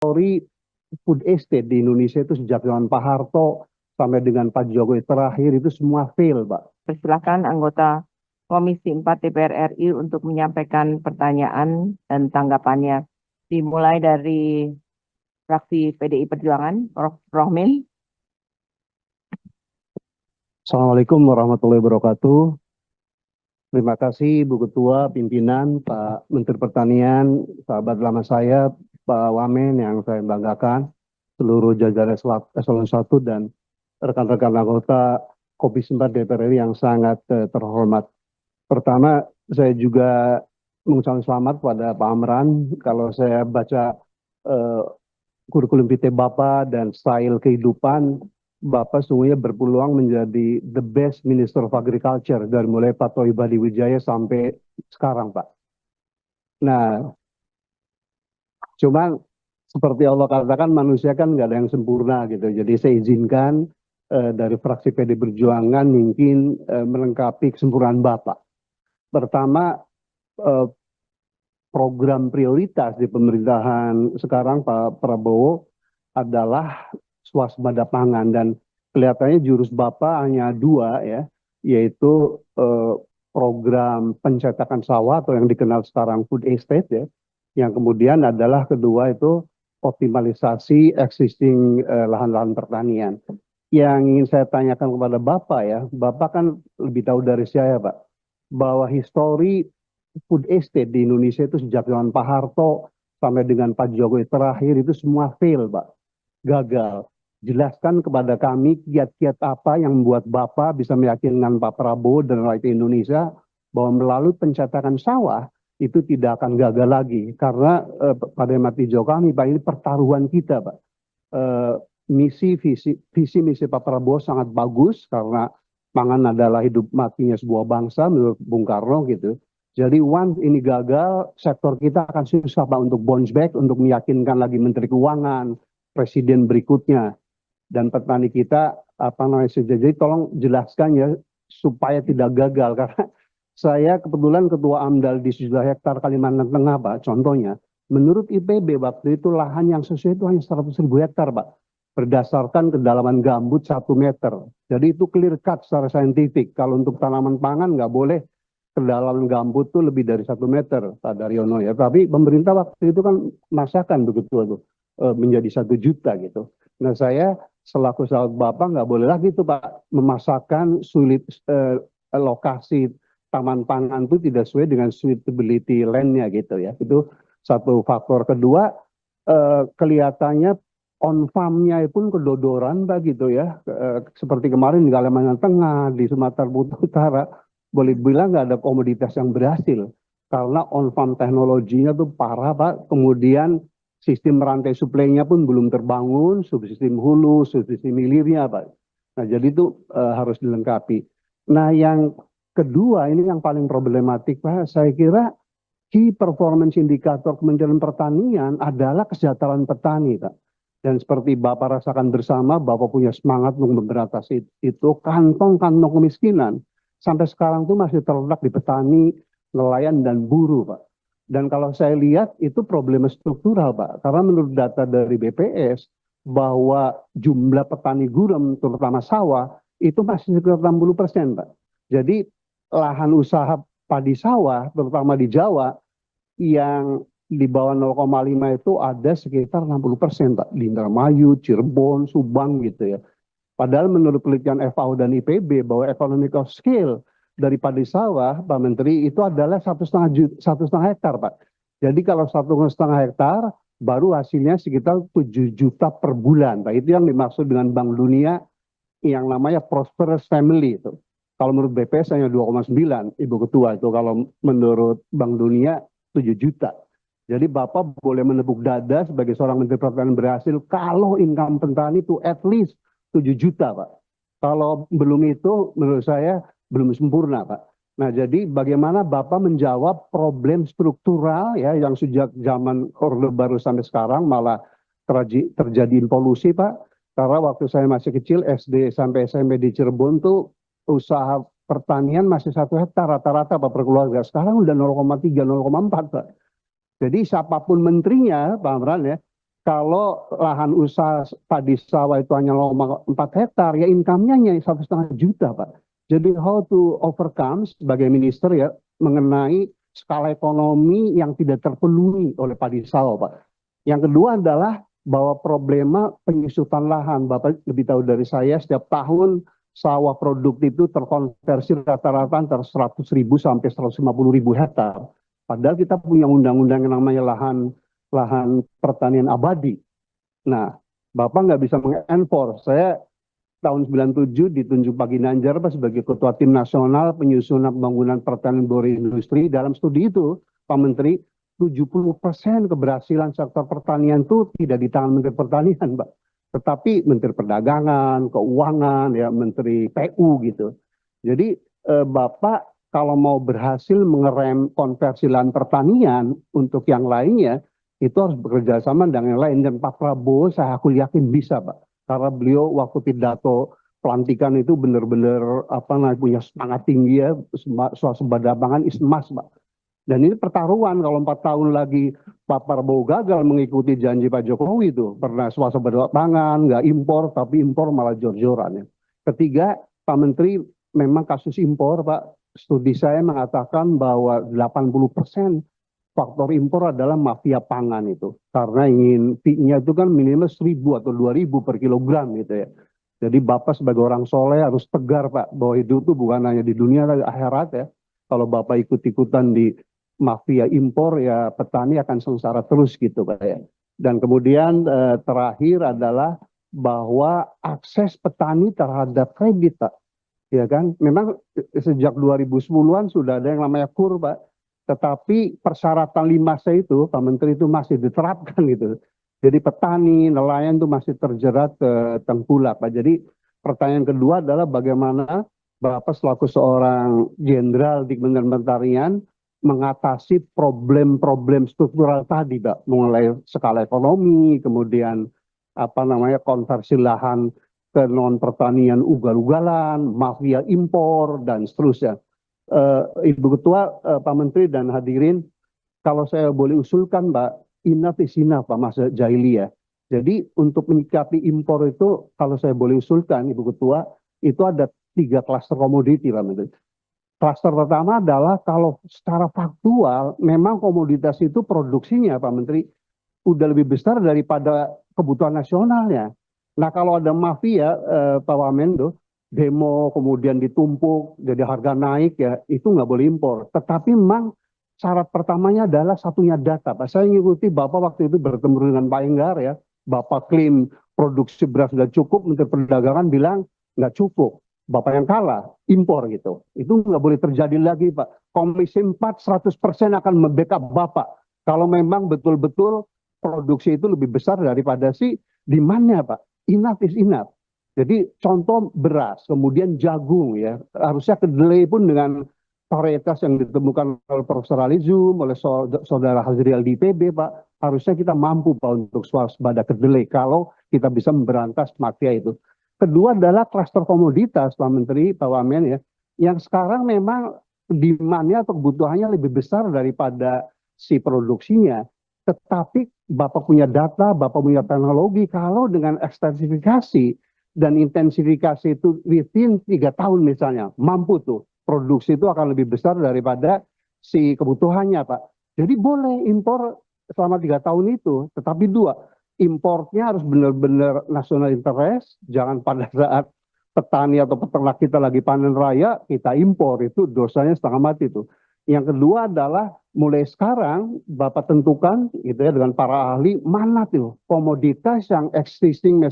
Story food estate di Indonesia itu sejak zaman Pak Harto sampai dengan Pak Jokowi terakhir itu semua fail, Pak. Persilakan anggota Komisi 4 DPR RI untuk menyampaikan pertanyaan dan tanggapannya. Dimulai dari fraksi PDI Perjuangan, Prof. Rohmin. Assalamualaikum warahmatullahi wabarakatuh. Terima kasih Bu Ketua, pimpinan, Pak Menteri Pertanian, sahabat lama saya, Pak Wamen yang saya banggakan, seluruh jajaran Eselon 1 dan rekan-rekan anggota Komisi 4 DPR RI yang sangat terhormat. Pertama, saya juga mengucapkan selamat pada Pak Amran. Kalau saya baca kurikulum PT Bapak dan style kehidupan, Bapak sungguhnya berpeluang menjadi the best Minister of Agriculture dari mulai Pak Toi Badi Wijaya sampai sekarang, Pak. Nah, cuman seperti Allah katakan manusia kan nggak ada yang sempurna gitu. Jadi saya izinkan dari fraksi PD Perjuangan mungkin melengkapi kesempurnaan Bapak. Pertama, program prioritas di pemerintahan sekarang Pak Prabowo adalah swasembada pangan, dan kelihatannya jurus Bapak hanya dua ya, yaitu program pencetakan sawah atau yang dikenal sekarang food estate ya. Yang kemudian adalah kedua itu optimalisasi existing lahan-lahan pertanian. Yang ingin saya tanyakan kepada Bapak ya, Bapak kan lebih tahu dari saya Pak, bahwa histori food estate di Indonesia itu sejak zaman Pak Harto sampai dengan Pak Jokowi terakhir itu semua fail Pak, gagal. Jelaskan kepada kami kiat-kiat apa yang membuat Bapak bisa meyakinkan Pak Prabowo dan rakyat Indonesia bahwa melalui pencetakan sawah itu tidak akan gagal lagi. Karena pada mati jauh kami, Pak, ini pertaruhan kita, Pak. Visi misi Pak Prabowo sangat bagus karena pangan adalah hidup matinya sebuah bangsa menurut Bung Karno gitu. Jadi once ini gagal, sektor kita akan susah Pak untuk bounce back, untuk meyakinkan lagi Menteri Keuangan, Presiden berikutnya. Dan petani kita jadi tolong jelaskan ya supaya tidak gagal, karena saya kebetulan ketua AMDAL di 1 hektar Kalimantan Tengah Pak, contohnya menurut IPB waktu itu lahan yang sesuai itu hanya 100.000 hektar Pak, berdasarkan kedalaman gambut 1 meter. Jadi itu clear cut secara saintifik. Kalau untuk tanaman pangan nggak boleh kedalaman gambut tuh lebih dari 1 meter Pak Daryono ya. Tapi pemerintah waktu itu kan masakan begitu tuh menjadi 1 juta gitu. Nah saya selaku sahabat Bapak nggak boleh lagi tuh Pak memasakkan sulit lokasi taman pangan itu tidak sesuai dengan suitability land-nya gitu ya. Itu satu faktor. Kedua, kelihatannya on farm-nya pun kedodoran Pak gitu ya. Seperti kemarin di Kalimantan Tengah, di Sumatera Utara, boleh bilang nggak ada komoditas yang berhasil. Karena on farm teknologinya tuh parah Pak. Kemudian sistem rantai suplainya pun belum terbangun, subsistem hulu, subsistem hilirnya Pak. Nah jadi itu harus dilengkapi. Nah yang kedua ini yang paling problematik Pak, saya kira key performance indicator Kementerian Pertanian adalah kesejahteraan petani Pak. Dan seperti Bapak rasakan bersama, Bapak punya semangat untuk memberantas itu, kantong-kantong kemiskinan sampai sekarang tuh masih terletak di petani, nelayan, dan buruh Pak. Dan kalau saya lihat itu problem struktural Pak, karena menurut data dari BPS bahwa jumlah petani gurem terutama sawah itu masih sekitar 60% Pak. Jadi lahan usaha padi sawah terutama di Jawa yang di bawah 0,5 itu ada sekitar 60% Pak, di Indramayu, Cirebon, Subang gitu ya. Padahal menurut penelitian FAO dan IPB bahwa economic of scale dari padi sawah, Pak Menteri, itu adalah 1,5 hektar, Pak. Jadi kalau 1,5 hektar, baru hasilnya sekitar 7 juta per bulan, Pak. Itu yang dimaksud dengan Bank Dunia yang namanya prosperous family itu. Kalau menurut BPS hanya 2,9, Ibu Ketua itu. Kalau menurut Bank Dunia 7 juta. Jadi Bapak boleh menepuk dada sebagai seorang Menteri Pertanian berhasil kalau income petani itu at least 7 juta, Pak. Kalau belum itu, menurut saya belum sempurna, Pak. Nah, jadi bagaimana Bapak menjawab problem struktural ya yang sejak zaman Orde Baru sampai sekarang malah terjadi involusi, Pak. Karena waktu saya masih kecil, SD sampai SMP di Cirebon tuh usaha pertanian masih 1 hektar rata-rata Pak per keluarga. Sekarang udah 0,3, 0,4, Pak. Jadi siapapun menterinya, Pak Amran ya, Kalau lahan usaha padi sawah itu hanya 4 hektar, ya income-nya hanya 1,5 juta, Pak. Jadi how to overcome sebagai minister ya mengenai skala ekonomi yang tidak terpenuhi oleh padi sawah, Pak. Yang kedua adalah bahwa problema penyusutan lahan. Bapak lebih tahu dari saya, setiap tahun sawah produktif itu terkonversi rata-rata antara 100.000 sampai 150.000 hektar. Padahal kita punya undang-undang yang namanya lahan pertanian abadi. Nah, Bapak nggak bisa mengenforce. Saya tahun 97 ditunjuk Pak Ginanjar Pak sebagai Ketua Tim Nasional Penyusunan Pembangunan Pertanian Industri. Dalam studi itu, Pak Menteri, 70% keberhasilan sektor pertanian itu tidak di tangan Menteri Pertanian, Pak. Tetapi Menteri Perdagangan, Keuangan, ya Menteri PU gitu. Jadi Bapak kalau mau berhasil mengerem konversi lahan pertanian untuk yang lainnya, itu harus bekerja sama dengan yang lain. Dan Pak Prabowo saya aku yakin bisa, Pak. Karena beliau waktu pidato pelantikan itu benar-benar punya semangat tinggi ya, swasembada pangan is emas, Pak. Dan ini pertaruhan kalau 4 tahun lagi Pak Prabowo gagal mengikuti janji Pak Jokowi itu. Pernah swasembada pangan, nggak impor, tapi impor malah jor-joran ya. Ketiga, Pak Menteri, memang kasus impor, Pak, studi saya mengatakan bahwa 80% faktor impor adalah mafia pangan itu. Karena ingin fee-nya itu kan minimal 1.000 atau 2.000 per kilogram gitu ya. Jadi Bapak sebagai orang soleh harus tegar, Pak, bahwa hidup itu bukan hanya di dunia tapi akhirat ya. Kalau Bapak ikut-ikutan di mafia impor ya petani akan sengsara terus gitu, Pak ya. Dan kemudian terakhir adalah bahwa akses petani terhadap kredit, Pak. Ya kan, memang sejak 2010-an sudah ada yang namanya KUR, Pak. Tetapi persyaratan 5C itu, Pak Menteri, itu masih diterapkan gitu. Jadi petani, nelayan itu masih terjerat ke tengkulak, Pak. Jadi pertanyaan kedua adalah bagaimana Bapak selaku seorang jenderal di Kementerian Pertanian mengatasi problem-problem struktural tadi, Pak. Mulai skala ekonomi, kemudian konversi lahan ke non pertanian ugal-ugalan, mafia impor dan seterusnya. Ibu Ketua, Pak Menteri dan hadirin, kalau saya boleh usulkan, Mbak, enough is enough, Pak Mas Jaili ya. Jadi untuk menyikapi impor itu, kalau saya boleh usulkan, Ibu Ketua, itu ada 3 klaster komoditi, Pak Menteri. Klaster pertama adalah kalau secara faktual, memang komoditas itu produksinya, Pak Menteri, udah lebih besar daripada kebutuhan nasionalnya. Nah kalau ada mafia, Pak Wamendo, demo kemudian ditumpuk, jadi harga naik ya, itu nggak boleh impor. Tetapi memang syarat pertamanya adalah satunya data, Pak. Saya ngikuti Bapak waktu itu bertemu dengan Pak Enggar ya, Bapak klaim produksi beras sudah cukup, Menteri Perdagangan bilang nggak cukup. Bapak yang kalah, impor gitu. Itu nggak boleh terjadi lagi, Pak. Komisi 4 100% akan membackup Bapak. Kalau memang betul-betul produksi itu lebih besar daripada si demand-nya, Pak. Enough is enough. Jadi contoh beras, kemudian jagung ya. Harusnya kedelai pun dengan varietas yang ditemukan oleh Profesor Alizum, oleh Saudara Hazriel di IPB, Pak. Harusnya kita mampu, Pak, untuk swasembada kedelai kalau kita bisa memberantas mafia itu. Kedua adalah klaster komoditas, Pak Menteri, Pak Wamen ya, yang sekarang memang demand-nya atau kebutuhannya lebih besar daripada si produksinya. Tetapi Bapak punya data, Bapak punya teknologi, kalau dengan ekstensifikasi dan intensifikasi itu within 3 tahun misalnya, mampu tuh, produksi itu akan lebih besar daripada si kebutuhannya, Pak. Jadi boleh impor selama 3 tahun itu, tetapi 2, importnya harus benar-benar national interest, jangan pada saat petani atau peternak kita lagi panen raya, kita impor, itu dosanya setengah mati tuh. Yang kedua adalah mulai sekarang Bapak tentukan gitu ya dengan para ahli, mana tuh komoditas yang existing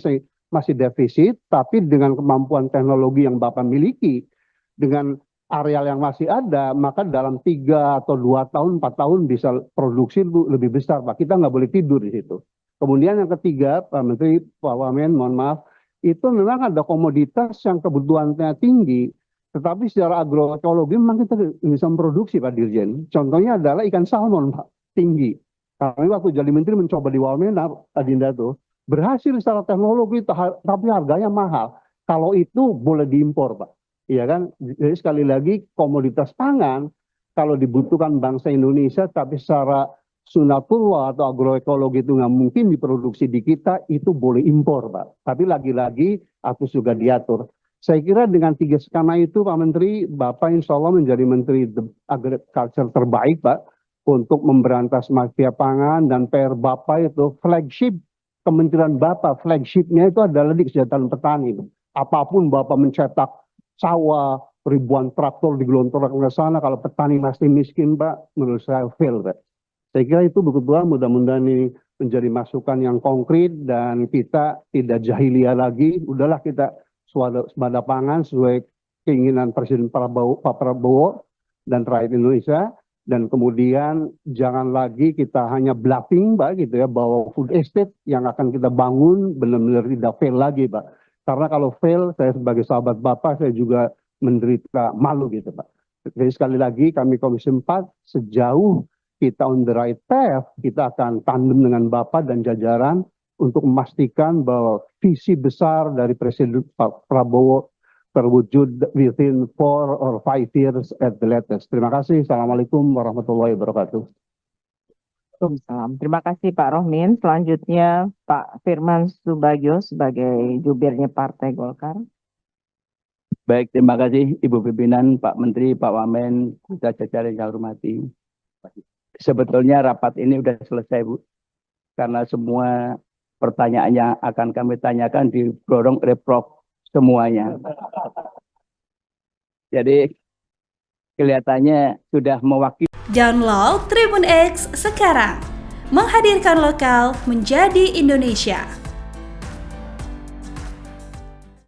masih defisit, tapi dengan kemampuan teknologi yang Bapak miliki, dengan areal yang masih ada, maka dalam 3 atau 2 tahun, 4 tahun bisa produksi lebih besar, Pak. Kita nggak boleh tidur di situ. Kemudian yang ketiga, Pak Menteri, Pak Wamen, mohon maaf, itu memang ada komoditas yang kebutuhannya tinggi, tetapi secara agroekologi memang kita bisa memproduksi, Pak Dirjen. Contohnya adalah ikan salmon, Pak, tinggi. Kami waktu jadi menteri mencoba di Wamena, Adinda tuh, berhasil secara teknologi, tapi harganya mahal. Kalau itu boleh diimpor, Pak. Iya kan? Jadi sekali lagi komoditas pangan, kalau dibutuhkan bangsa Indonesia, tapi secara sunatullah atau agroekologi itu nggak mungkin diproduksi di kita, itu boleh impor, Pak. Tapi lagi-lagi harus juga diatur. Saya kira dengan tiga skema itu, Pak Menteri, Bapak insya Allah menjadi Menteri Agriculture terbaik, Pak, untuk memberantas mafia pangan, dan PR Bapak itu flagship, Kementerian Bapak, flagshipnya itu adalah di kesejahteraan petani. Apapun Bapak mencetak sawah, ribuan traktor digelontorkan ke sana, kalau petani masih miskin, Pak, menurut saya fail, Pak. Saya kira itu betul-betul mudah-mudahan ini menjadi masukan yang konkret dan kita tidak jahiliyah lagi. Udahlah kita swada pangan sesuai keinginan Presiden Pak Prabowo dan rakyat Indonesia. Dan kemudian jangan lagi kita hanya bluffing, Pak, gitu ya, bahwa food estate yang akan kita bangun benar-benar tidak fail lagi, Pak. Karena kalau fail, saya sebagai sahabat Bapak, saya juga menderita malu gitu, Pak. Jadi sekali lagi kami Komisi 4 sejauh kita on the right path, kita akan tandem dengan Bapak dan jajaran untuk memastikan bahwa visi besar dari Presiden Pak Prabowo terwujud within 4 or 5 years at the latest. Terima kasih. Assalamualaikum warahmatullahi wabarakatuh. Waalaikumsalam. Terima kasih Pak Rohmin. Selanjutnya Pak Firman Subagio sebagai jubirnya Partai Golkar. Baik, terima kasih Ibu Pimpinan, Pak Menteri, Pak Wamen, kita jajaran yang saya hormati. Sebetulnya rapat ini sudah selesai, Bu. Karena semua pertanyaan yang akan kami tanyakan didorong oleh Prof semuanya. Jadi kelihatannya sudah mewakili. Download Tribun X sekarang. Menghadirkan lokal menjadi Indonesia.